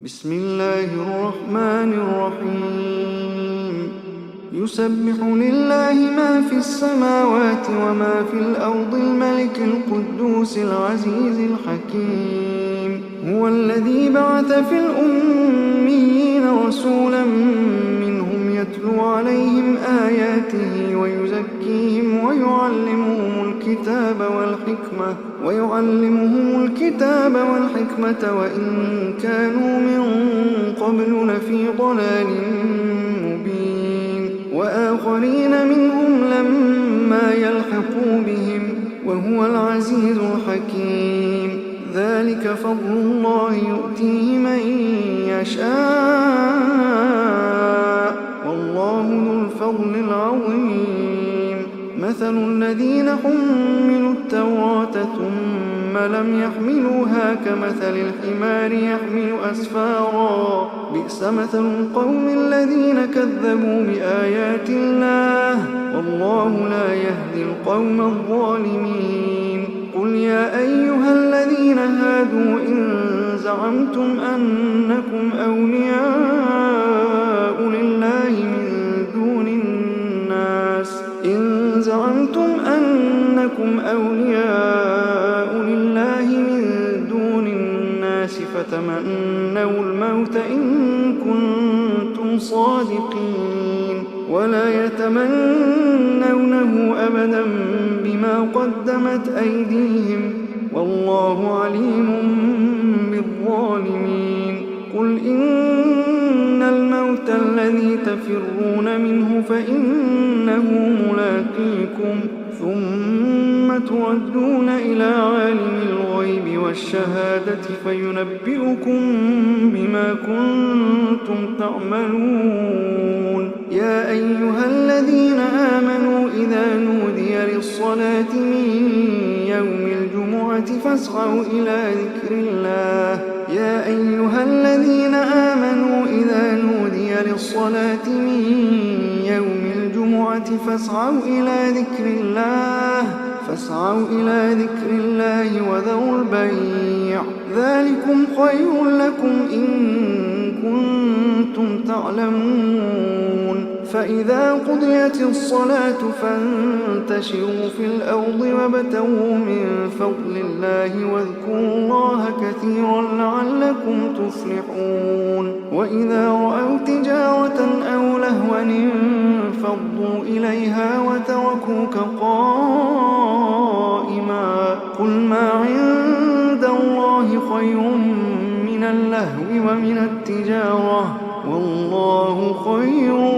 بسم الله الرحمن الرحيم يسبح لله ما في السماوات وما في الأرض الملك القدوس العزيز الحكيم هو الذي بعث في الأميين رسولا منهم يتلو عليهم آياته ويزكيهم ويعلمهم الكتاب والحكمة وإن كانوا من قبل لفي ضلال مبين وآخرين منهم لما يلحقوا بهم وهو العزيز الحكيم ذلك فضل الله يؤتيه من يشاء والله ذو الفضل العظيم مثل الذين حملوا التوراة ثم لم يحملوها كمثل الحمار يحمل أسفارا بئس مثل القوم الذين كذبوا بآيات الله والله لا يهدي القوم الظالمين قل يا أيها الذين هادوا إن زعمتم أنكم أولياء لله من دون الناس فتمنوا الموت إن كنتم صادقين ولا يتمنونه أبدا بما قدمت أيديهم والله عليم بالظالمين قل إن الموت الذي تفرون منه فإنه ملاقيكم ثم تردون إلى عالم الغيب والشهادة فينبئكم بما كنتم تعملون يا أيها الذين آمنوا إذا نودي للصلاة من يوم الجمعة فاسعوا إلى ذكر الله يا أيها الذين آمنوا إذا نودي للصلاة من يوم الجمعة فاسعوا إلى ذكر الله وذروا البيع ذلكم خير لكم إن كنتم تعلمون فإذا قضيت الصلاة فانتشروا في الأرض وابتغوا من فضل الله واذكروا الله كثيرا لعلكم تفلحون وإذا رأوا تجارة أو لهوا انفضوا إليها وتركوك قائما قل ما عند الله خير من اللهو ومن التجارة والله خير